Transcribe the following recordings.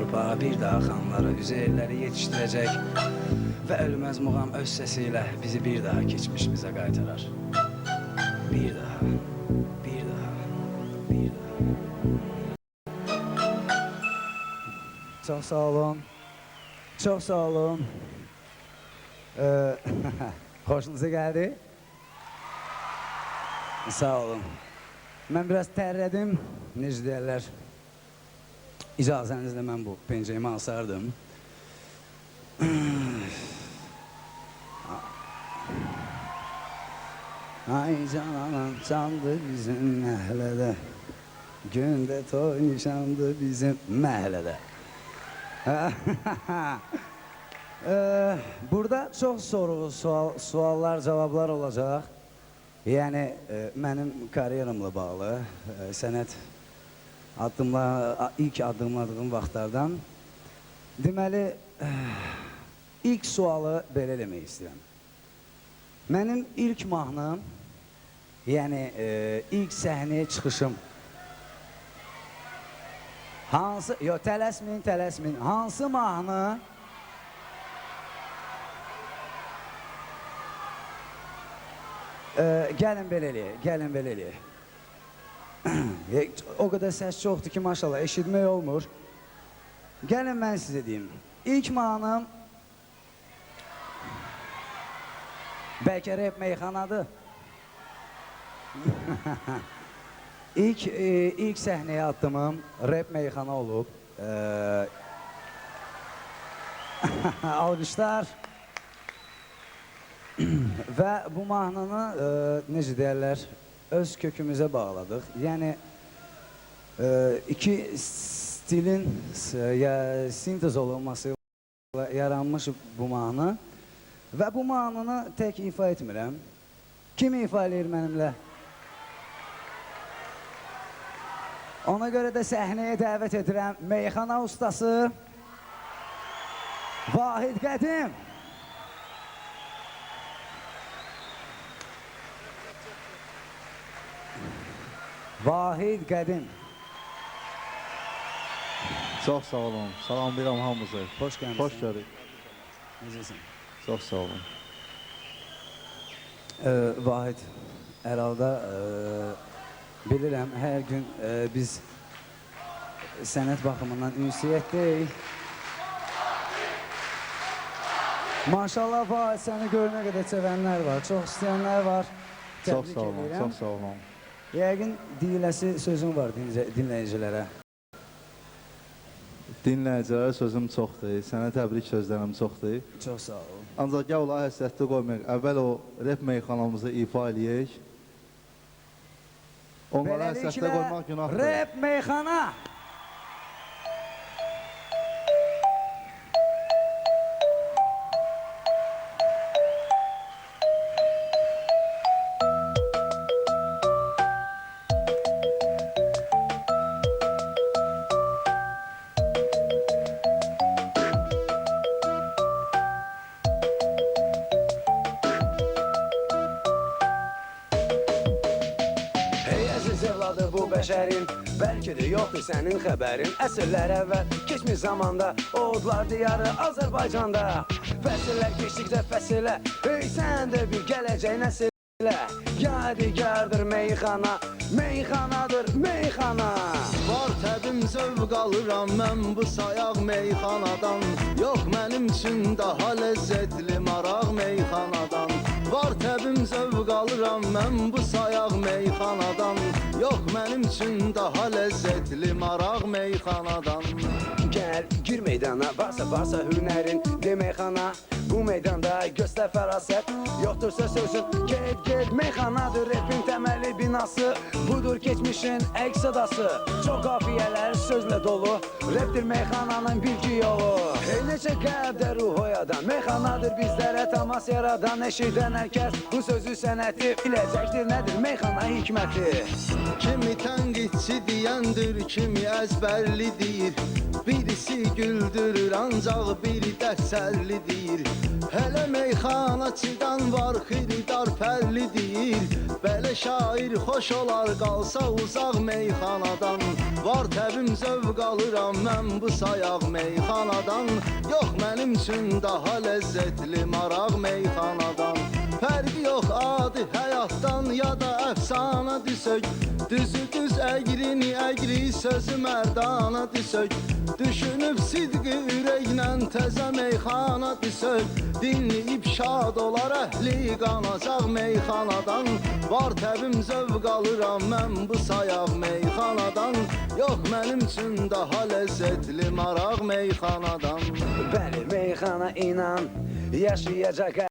torpağa bir daha xanları, üzeyirləri yetişdirəcək və ölməz muğam öz səsiylə bizi bir daha keçmişimizə qaytarar. Bir daha, bir daha, bir daha. Çox sağ olun. Çox sağ olun. Xoşunuza gəldi? Sağ olun. Mən biraz tərlədim, necə deyərlər. İcazənizlə mən bu pencəyimi asardım. Ay canan candı bizim məhəllədə, gündə toy nişandı bizim məhəllədə. Burada çox soru, suallar, cavablar olacaq. Yəni, mənim karyeramla bağlı, sənət ilk addımladığım vaxtlardan. Deməli, ilk sualı belə eləmək istəyirəm. Mənim ilk mahnım, yəni ilk səhnəyə çıxışım, hansı, yox, tələsməyin, hansı mahnı gəlin belə eləyək. O qədər səs çoxdur ki, maşallah, eşitmək olmur. Gəlin mən sizə deyim. İlk mahnım bəlkə rap meyxanadır. İlk səhnəyə addımım rap meyxana olub. Alqışlar. Və bu mahnını, necə deyərlər, öz kökümüzə bağladıq. Yəni, iki stilin sintez olunması yaranmış bu mahnı. Və bu mahnını tək ifa etmirəm. Kim ifa eləyir mənimlə? Ona görə də səhnəyə dəvət edirəm meyxana ustası Vahid Qədim. Vahid Qədim. Çox sağ olun. Salamlayıram hamınızı. Xoş gəlmişsin. Xoş gördük. Necəsin? Çox sağ olun. Vahid, hər halda bilirəm, hər gün biz sənət baxımından ünsiyyətdəyik. Maşallah Vahid, səni görünə qədər sevənlər var, çox istəyənlər var. Çox sağ olun, çox sağ olun. Yəqin deyiləsi sözüm var dinləyicilərə. Dinləyicilərə sözüm çoxdur, sənə təbrik sözlərim çoxdur. Çox sağ ol. Ancaq gəl ola həsrətli qoymayaq, əvvəl o rap meyxanamızı ifa eləyək. Onlara həsrətli qoymaq günahdır. Rap meyxana! Bəşərin, bəlkə də yoxdur sənin xəbərin. Əsrlər əvvəl keçmiş zamanda Oğudlar diyarı Azərbaycanda. Fəsillər keçdikcə fəsilə, ey sən də bir gələcək nəsilə. Yadigardır meyxana, meyxanadır meyxana. Var təbim zövq alıram mən bu sayaq meyxanadan. Yox mənim üçün daha ləzzətli maraq meyxanadan. Var təbim zövq alıram mən bu sayaq meyxanadan. Yox mənim üçün daha ləzzətli maraq meyxanadan. Gəl, gir meydana, varsa hünərin de meyxana. Bu meydanda göstər fərasət, yoxdursa sözün get meyxanadır rapin təməli binası. Budur keçmişin əks sadası, çox qafiyələr sözlə dolu. Rapdir meyxananın bilgi yolu. Ey neçə qəlbdə ruh oyadan, meyxanadır bizlərə təmas yaradan. Eşidən hər kəs bu sözü sənəti biləcəkdir nədir meyxana hikməti. Kimi tənqidçi deyəndir, kimi əzbərli deyir. Birisi güldürür ancaq biri dərsərli deyir. Hələ meyxanaçıdan var xiridar pərli deyir. Belə şair xoş olar qalsa uzaq meyxanadan. Var təbim zövq alıram mən bu sayaq meyxanadan. Yox mənim üçün daha ləzzətli maraq meyxanadan. Fərqi yox adi həyatdan ya da əfsana düşək. Düzü düz əgrini əgri sözü mərdana düşək. Düşünüb sidqi ürəklə təzə meyxana düşək. Dinləyib şad olar əhli qanacaq meyxanadan. Var təbim zövq alıram mən bu sayaq meyxanadan. Yox mənim üçün daha ləzzətli maraq meyxanadan. Bəli, meyxana inan yaşayacaq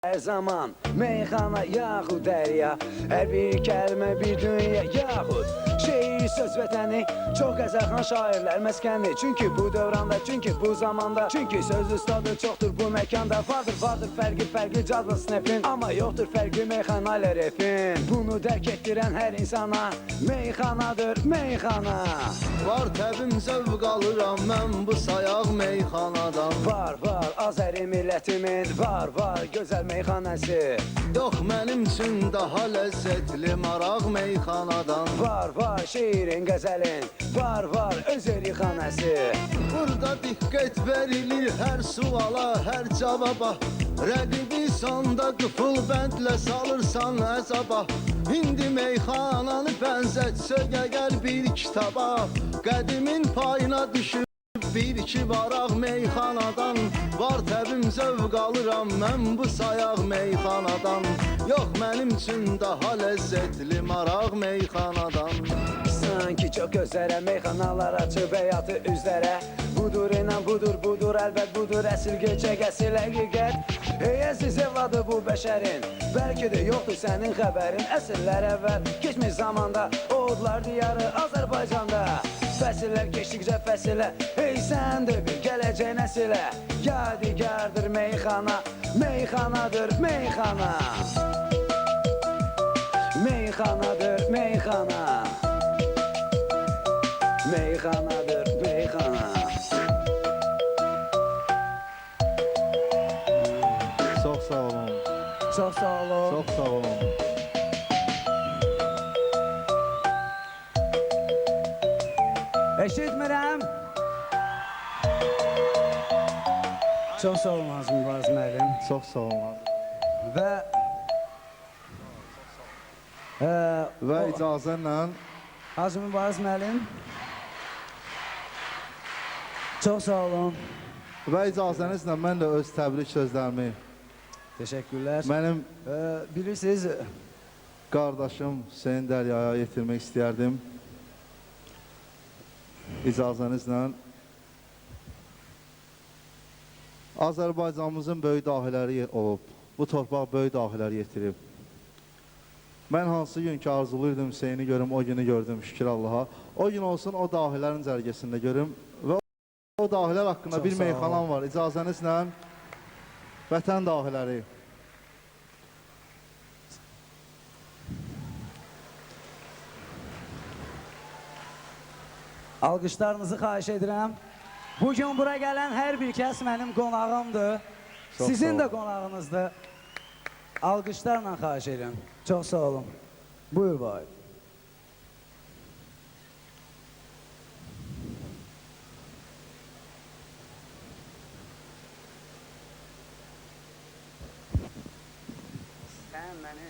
hər zaman. Meyxana yaxud dərya, hər bir kəlmə bir dünya yaxud şeir söz vətəni, çox qəzəlxan şairlər məskəni. Çünki bu dövranda, çünki bu zamanda, çünki söz ustadı çoxdur bu məkanda. Vardır fərqli cazla snapin, amma yoxdur fərqli meyxana ilə repin. Bunu dərk etdirən hər insana meyxanadır meyxana. Var təbim zövq alıram mən bu sayaq meyxanadan. Var Azəri millətimin, var gözəl meyxanəsi. Yox mənim üçün daha ləzzətli maraq meyxanadan. Var şeirin, qəzəlin, var öz erixanəsi. Burada diqqət verilir hər suala, hər cavaba. Rəqibi sonda qıfıl bəndlə salırsan əzaba. İndi meyxananı bənzət sögə gəl bir kitaba. Qədimin payına düşüb bir iki varaq meyxanadan. Var təbim zövq alıram mən bu sayaq meyxanadan. Yox mənim üçün daha ləzzətli maraq meyxanadan. Sanki çox gözlərə meyxanalar açıb həyatı üzlərə. Budur inan budur əlbət budur əsil gerçək əsil həqiqət. Əziz evladı bu bəşərin, bəlkə də yoxdur sənin xəbərin. Əsrlər əvvəl keçmiş zamanda oğudlar diyarı Azərbaycanda. Fəsillər keçdikcə fəsilə, hey sən də bir gələcək nəsilə. Yadigardır meyxana, meyxanadır meyxana. Meyxanadır meyxana. Meyxanadır meyxana. Çox sağ olun. Çox sağ olun. Çox sağ olun. Eşitmirəm. Çox sağ olun Hacı Mübariz müəllim. Çox sağ olun. Və icazənlə Hacı Mübariz müəllim. Çox sağ olun. və icazənizlə mən də öz təbrik sözlərimi Teşekkürler. mənim Bilirsiniz, qardaşım Hüseyin Dəryaya yetirmək istəyərdim. İcazənizlə. Azərbaycanımızın böyük dahiləri olub. Bu torpaq böyük dahilər yetirib. Mən hansı gün ki arzuluyordum Hüseyini görüm, o günü gördüm şükür Allaha. O gün olsun o dahilərin cərgəsində görüm və o dahilər haqqında bir meyxanam var. İcazənizlə vətən dahiləri. alqışlarınızı xahiş edirəm. Bugün bura gələn hər bir kəs mənim qonağımdır. Çox Sizin sağ də olun. qonağınızdır. Alqışlarla xahiş edirəm. Çox sağ olun. Buyur bay. Sən məni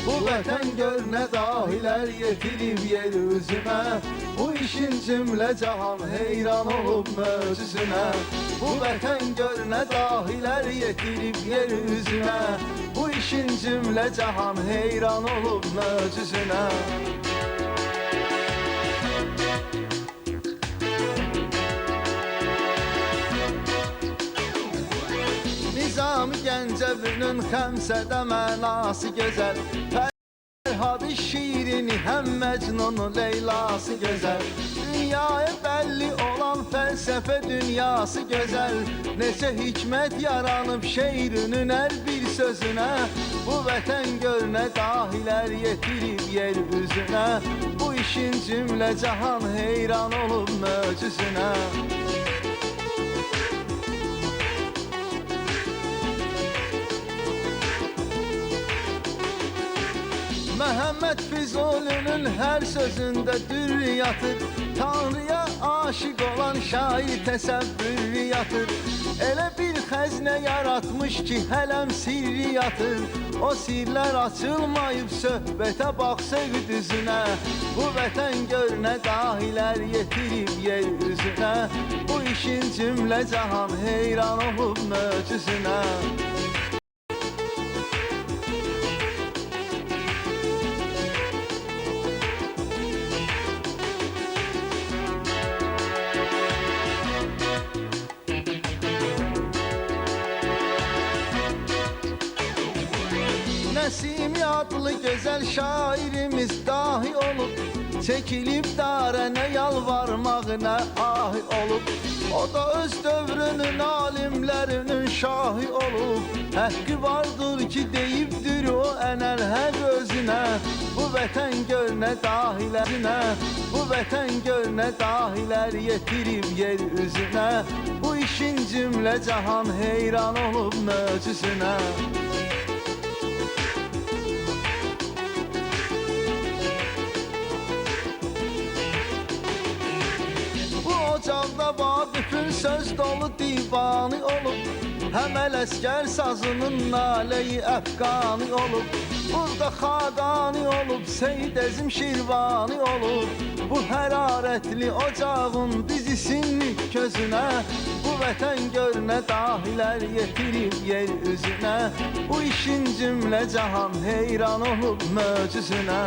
Bu vətən gör nə dahilər yetirib yer üzümə. Bu işin cümle cahan heyran olub möcüzünə. Bu vətən gör nə dahilər yetirib yeryüzünə. Bu işin cümle cahan heyran olub möcüzünə. Nizami Gəncəvinin xəmsədə mənası gözəl. Fərhadı şiirini həm Məcnunu Leylası gözəl. Dünyaya bəlli olan fəlsəfə dünyası gözəl. Neçə hikmət yaranıb şeirinin hər bir sözünə. Bu vətən gör nə dahilər yetirib yeryüzünə. Bu işin cümlə cahan heyran olub möcüzünə. Məhəmməd Füzulinin hər sözündə dürr yatır. Tanrıya aşık olan şair təsəvvürü yatır. Elə bir xəzinə yaratmış ki hələm sirri yatır. O sirlər açılmayıb söhbətə baxsaq düzünə. Bu vətən gör nə dahilər yetirib yeryüzünə. Bu işin cümlə cahan heyran olub möcüzünə. Nəsimi adlı gözəl şairimiz dahi olub. Çəkilib darənə yalvarmağına ahi olub. O da öz dövrünün alimlərinin şahı olub. Həqqi vardır ki deyibdir o ənəl hər özünə. Bu vətən gör nə dahilərinə. Bu vətən gör nə dahilər yetirib yeryüzünə. Bu işin cümlə cahan heyran olub möcüzünə. Ocaqda Vaqifin söz dolu divanı olub. Həm Ələsgər sazının naləyi əfqani olub. Burada Xaqani olub, Seyyid Əzim Şirvani olub. Bu hərarətli ocağın dizisinlik közünə. Bu vətən gör nə dahilər yetirib yeryüzünə. Bu işin cümlə cahan heyran olub möcüzünə.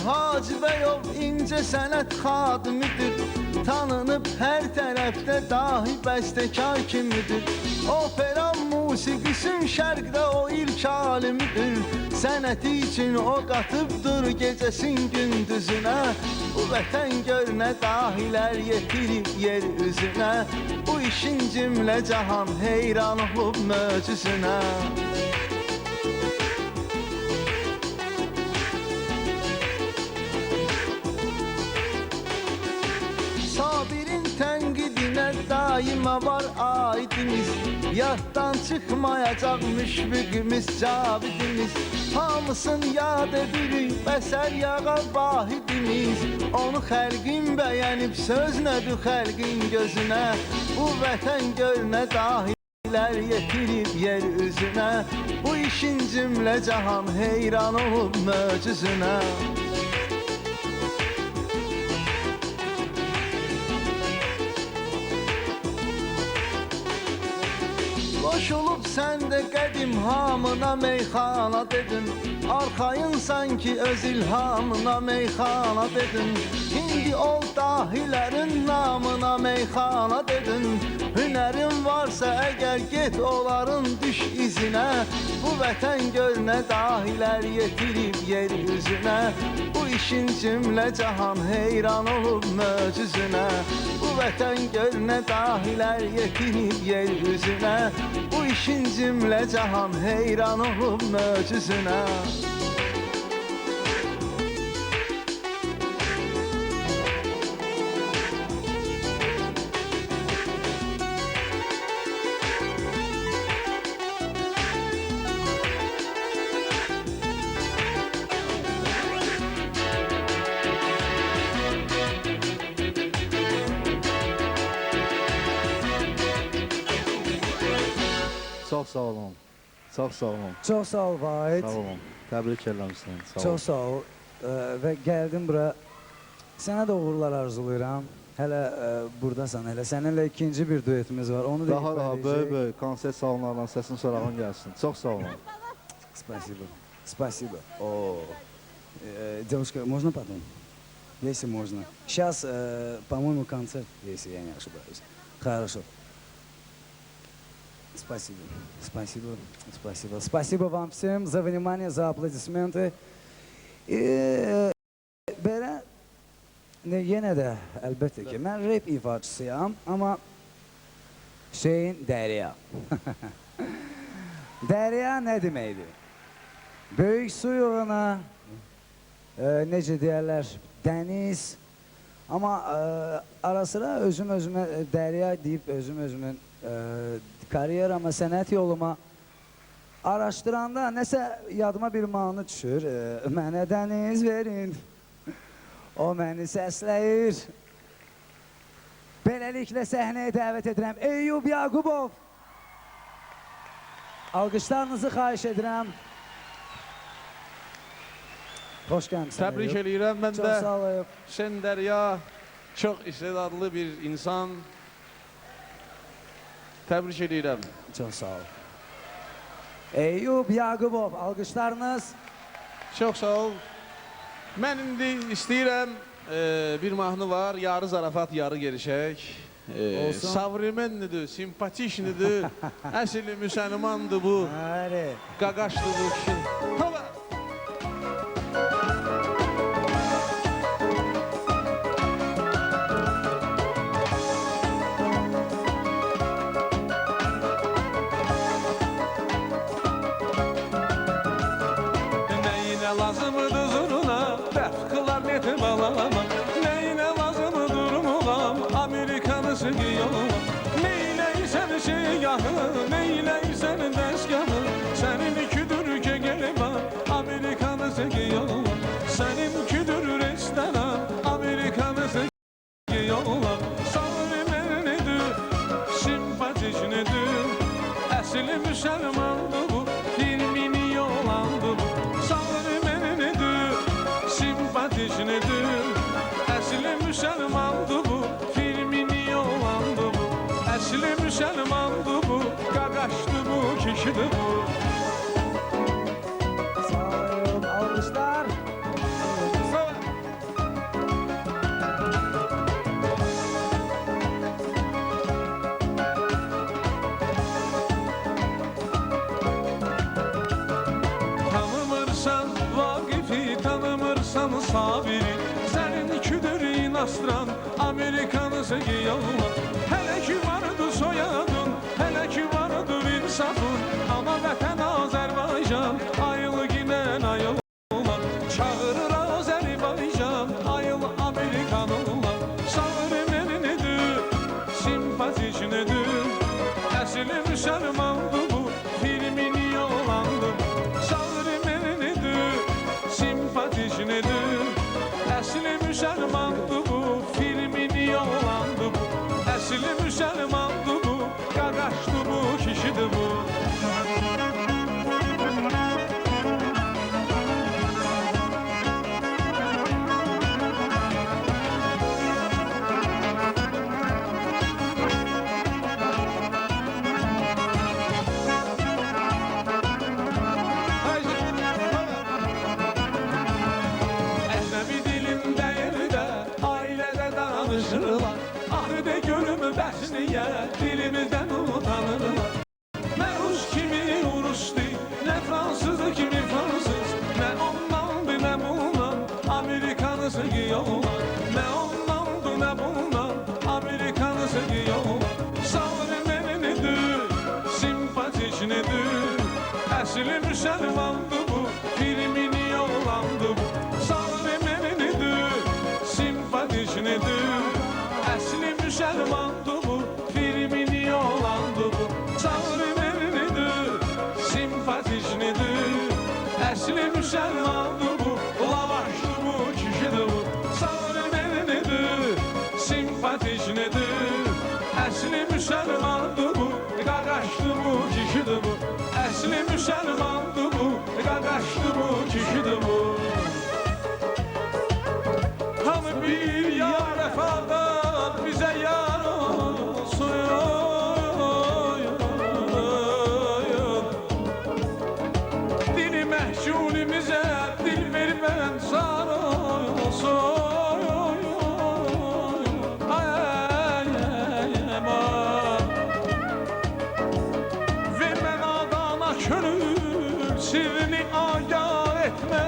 Hacıbəyov incə sənət xadimidir. Tanınıb hər tərəfdə dahi bəstəkar kimidir. Opera musiqisinin şərqdə o ilk alimidir. Sənəti üçün o qatıbdır gecəsin gündüzünə. Bu vətən gör nə dahilər yetirib yeryüzünə. Bu işin cümlə cahan heyran olub möcüzünə. Daima var aidimiz. Yaddan çıxmayacaq müşfiqimiz, cavidimiz. Hamısın yad edirik, bəsər yağa vahidimiz. Onu xəlqin bəyənib söz nədir xəlqin gözünə. Bu vətən gör nə dahilər yetirib yeryüzünə. Bu işin cümlə cahan heyran olub möcüzünə. Qoşulub sən də qədim hamına meyxana dedin. Arxayın sanki öz ilhamına meyxana dedin. İndi ol dahilərin namına meyxana dedin. Hünərin varsa əgər get onların düş izinə. Bu vətən gör nə dahilər yetirib yeryüzünə. Bu işin cümlə cahan heyran olub möcüzünə. Bu vətən gör nə dahilər yetirib yeryüzünə. Bu işin cümlə cahan heyran olub möcüzünə. Çox sağ olun. Çox sağ olun. Çox sağ ol Vahid. Sağ olun. Təbrik edirəm səni. Sağ ol. Çox sağ ol. Və gəldim bura. Sənə də uğurlar arzulayıram. Hələ buradasan, hələ səninlə ikinci bir duetimiz var. Onu da Daha böyük konsert salonlarından səsin sorağın gəlsin. Çox sağ olun. Спасибо. Спасибо. О, девушка, можно потом? Если можно. Сейчас, по-моему, концерт, если я не ошибаюсь. Хорошо. Спасибо. Спасибо. Спасибо. Спасибо вам всем за внимание, за аплодисменты. Belə yenə də əlbəttə ki, mən rap ifaçısıyam, amma Hüseyin Dərya. Dərya nə deməkdir? Böyük su yoluna, necə deyərlər, dəniz. Amma ara sıra özümə Dərya deyib özümün karyerama, sənət yoluma araşdıranda nəsə yadıma bir mahnı düşür. Mənə dəniz verin, o məni səsləyir. Beləliklə səhnəyə dəvət edirəm Eyyub Yaqubov. Alqışlarınızı xahiş edirəm. Xoş gəlmişsən. Təbrik eləyirəm. Mən Çox də sağ ol. Hüseyin Dərya çox istedadlı bir insan. Təbrik eləyirəm. Çox sağ ol. Eyyub Yaqubov, alqışlarınız. Çox sağ ol. Mən indi istəyirəm bir mahnı var. Yarı zarafat, yarı gerçək. Olsun. Savremenlidir, simpatişnidir. Əsli müsəlmandır bu. Həli. Qaqaşdır bu kişi. Hola! Lazımıdır zuruna, dəf klarnetim alama. Neyine lazımıdır muğam, Amerikanısı yoluma. Neyleysen şeygahı, neyleysen dəsgahı. Sənin küdür gelima, Amerikanısı yoluma. Sənin küdür restoran, Amerikanısı yoluma. Sağır menidir, simpatişnidir. Əsli müsəlmandır bu, filmini yolandı bu. Simpatişnidir, əsli müsəlmandır bu, filmini yolandı bu. Əsli müsəlmandır bu, qaqaşdı bu, kişidir bu. Sağ olun, alqışlar. Tanımırsan Vaqifi, tanımırsan Sabiri. Sənin küdür inastıran, Amerikanısı yolla. Hələ ki vardır soyadın, hələ ki vardır insafın. Ama vətən Azərbaycan, ayılı ginən ayılı olar. Çağırır Azərbaycan, ayılı Amerikan olar. Sağır menidir, simpatişnidir. Əsli müsəlmandır bu, filmini yolandı. Sağır menidir, simpatişnidir. Əsli müsəlmandır bu, filmini yolandı bu. Əsli müsəlmandır bu, qaqaşdı bu, kişidir bu. Əcnəbi dilimdə yerdə, ailədə danışırlar. Ahı de gölümü bəsniyə, dilimizdən utanırlar. Nə Rus kimi Rusdur, nə Fransızı kimi Fransız. Nə ondandır, nə bundan, Amerikanısı yolar. Nə ondandır, nə bundan, Amerikanısı yolar. Sağır menidir, simpatişnidir. Əsli müsəlmandır bu, filmini yolandı bu. Sağır menidir, simpatişnidir. Əsli müsəlmandır bu, filmini yolandı bu. Sağır menidir, simpatişnidir. Əsli müsəlmandır bu, lavaşdı bu, kişidir bu. Sağır menidir, simpatişnidir. Əsli müsəlmandır bu, qaqaşdı bu, kişidir bu. sirrini agah etme.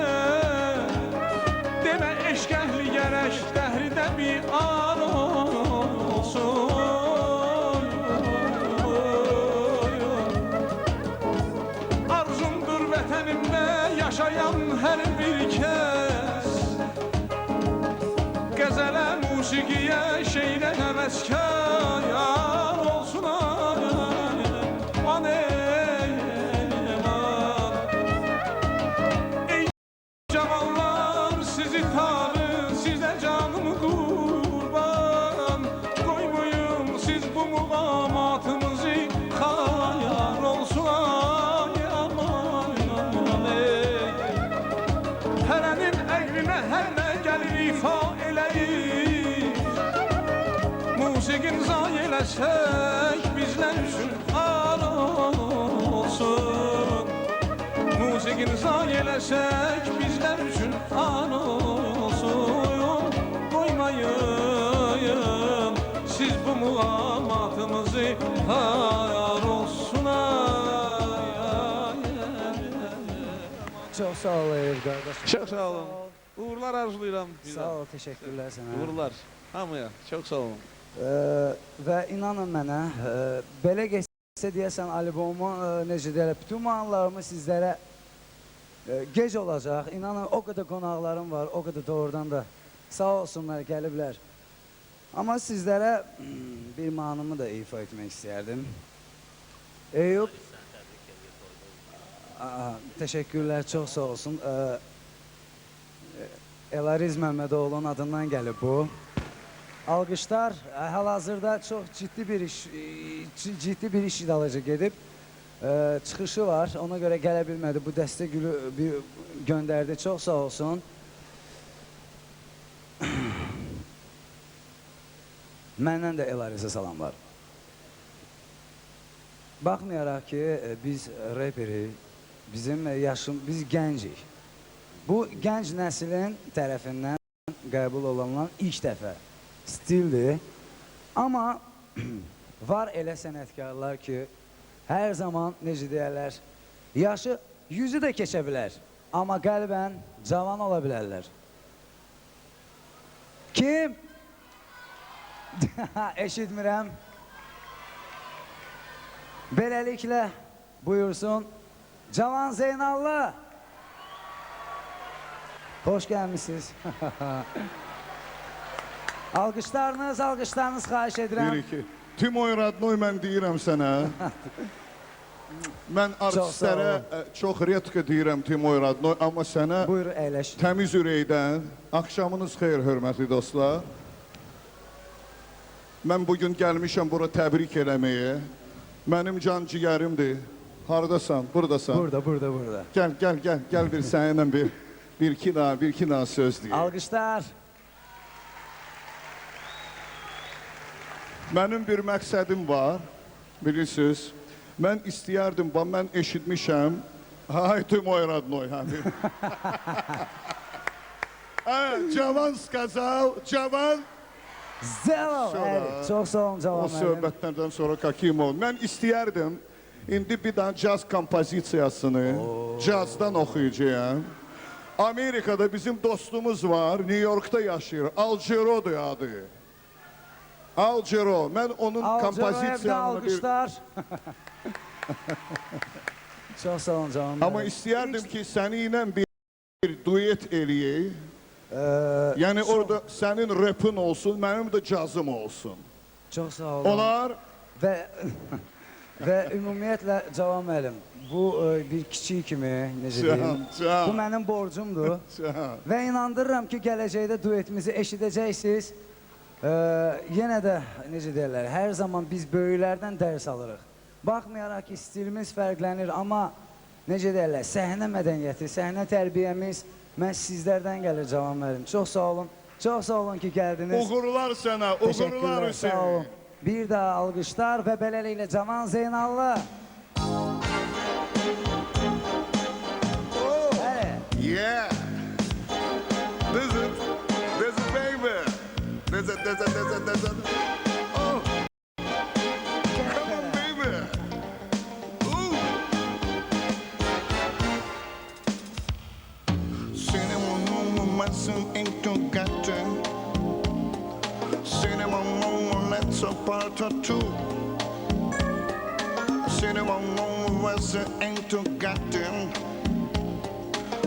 Demə eşq əhli gərək dəhridə bir an olsun. Arzumdur vətənimdə yaşayan hər bir kəs, qəzələ, musiqiyə, şeirə həvəskar olsun. Aman ey, aman. Ey cavanlar, sizi tanır, sizə canım qurban. Qoymayın siz bu muğamatınızı xayal olsun. Ay aman, aman ey. Hərənin əqlinə hər nə gəlir ifa eləyir. Musiqin zay eləsək bizlər üçün an olsun. Musiqin zay eləsək bizlər üçün an olsun. Qoymayın siz bu muğamatımızı xayal olsun. Çox sağ ol Eyüp qardaşım. Çox sağ olun. Uğurlar arzulayıram. Sağ ol, təşəkkürlər sənə. Uğurlar hamıya. Çox sağ olun. Və inanın mənə, belə geçsə deyəsən albomu, necə deyərlər, bütün mahnılarımı sizlərə gec olacaq. İnanın, o qədər qonaqlarım var, o qədər doğrudan da sağ olsunlar, gəliblər. Amma sizlərə bir mahnımı da ifa etmək istəyərdim. Eyüp, təşəkkürlər, çox sağ olsun. Elariz Məmmədoğlu'nun adından gəlib bu. Alqışlar, hal-hazırda çox ciddi bir iş idalıcı gedib. Çıxışı var, ona görə gələ bilmədi. Bu dəstə gülü göndərdi, çox sağ olsun. Məndən də Elarizə salamlar. Baxmayaraq ki, biz reperik, biz gəncik. Bu gənc nəslin tərəfindən qəbul olunan ilk dəfə stildir. Amma var elə sənətkarlar ki, hər zaman, necə deyərlər, yaşı 100'ü də keçə bilər. Amma qəlbən cavan ola bilərlər. Kim? Eşitmirəm. Beləliklə buyursun. Cavan Zeynallı. Hoş gəlmişsiniz. Alqışlarınız xahiş edirəm. 1-2. Timoy Radnoy mən deyirəm sənə. Mən artistlərə çox redko deyirəm Timoy Radnoy, amma sənə Buyur, əyləş. təmiz ürəkdən axşamınız xeyir, hörmətli dostlar. Mən bugün gəlmişəm bura təbrik eləməyə. Mənim can cigərimdir. Haradasan? Buradasan. Burada. Gəl bir səninlə bir iki daha söz deyək. Alqışlar. Mənim bir məqsədim var, bilirsiniz. Mən istəyərdim, mən eşitmişəm. Hay Timoy Radnoy. Cavan skazal, cavan. Zelov. Çox sağ olun, cavan O söhbətlərdən sonra Kakimov. Mən istəyərdim, indi bir daha caz kompozisiyasını cazdan oxuyacağım. Amerikada bizim dostumuz var, New York'ta yaşayır. Al Giro'dur adı. Al Giro. Mən onun kompozisiyanını alqışlar. Çox sağ olun, cavan. Amma istəyərdim ki, səninlə bir duet eləyək. Yəni orada sənin rapın olsun, mənim də cazım olsun. Çox sağ olun. Olar? Və ümumiyyətlə Cavan müəllim, bu bir kiçik kimi, necə deyim, bu mənim borcumdur. Və inandırıram ki, gələcəkdə duetimizi eşidəcəksiniz. Yenə də, necə deyirlər, hər zaman biz böyüklərdən dərs alırıq. Baxmayaraq ki, stilimiz fərqlənir, amma necə deyirlər, səhnə mədəniyyəti, səhnə tərbiyəmiz məhz sizlərdən gəlir Cavan müəllim. Çox sağ olun ki, gəldiniz. Uğurlar sənə, uğurlar Hüseyin. Sağ olun. Bir daha alqışlar və beləliklə Cavan Zeynallı. Yeah. This is baby. This is. Oh. Come on, baby. Ooh. Cinema mama, let's a part or two. Cinema mama, was ain't to goddamn.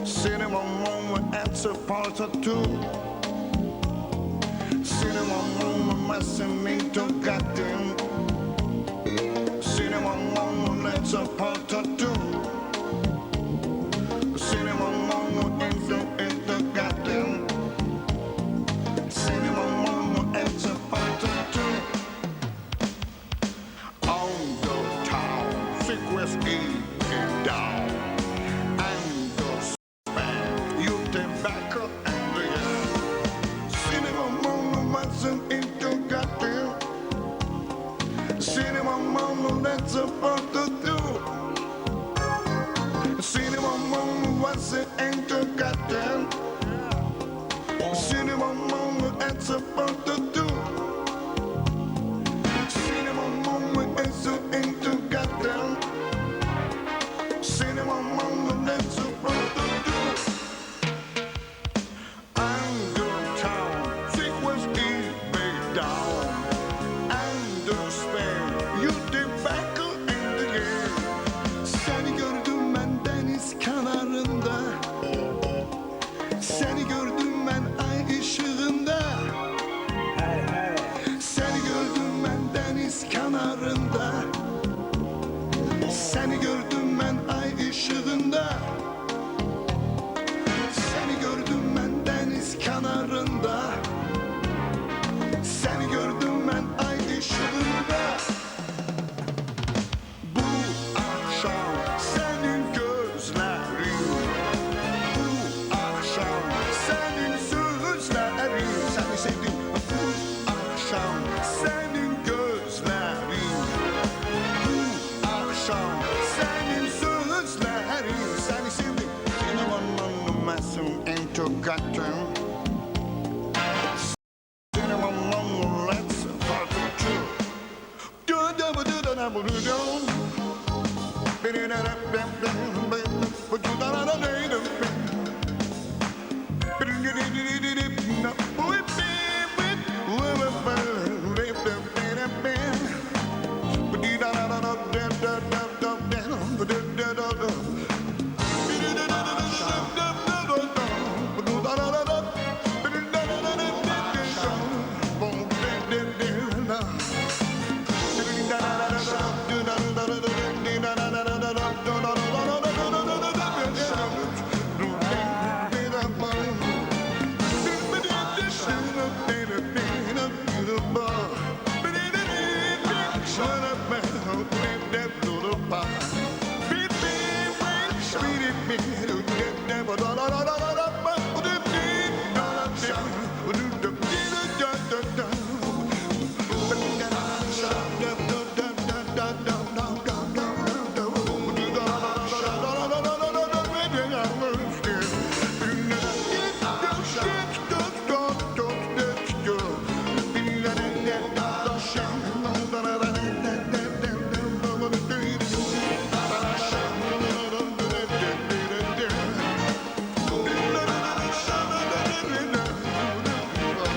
Cinema mama, that's a part or two. Cinema mama, mustn't ain't to goddamn. Cinema mama, let's a part or two. Cinema mama, ain't to goddamn. Cinema mama, it's a part or two. On the town, sequence is down. And the span, you tobacco and the air. Cinema mama, mustn't ain't to goddamn. Cinema mama, that's a part or two. Cinema mama, what's it ain't to goddamn. Cinema mama, that's a part to do. Cinema mama, it's a ain't to goddamn. Cinema mama, that's a part to do. And the town, sequence is made down. And the span, you tobacco in the air. Seni gördüm ben deniz kenarında. Seni gördüm ben ay ışığında. Seni gördüm ben deniz kenarında. Seni gördüm ben ay ışığında. Seni gördüm ben deniz kenarında. Seni gördüm ben ay ışığında. Bu akşam senin gözlerin. Bu akşam senin sözlerin. Seni sevdim. Bu akşam senin gözlerin. Bu akşam senin sözlerin. Seni sevdim. Cinnamon masum ain't forgotten. Cinnamon, let's part of two. Shut up, man.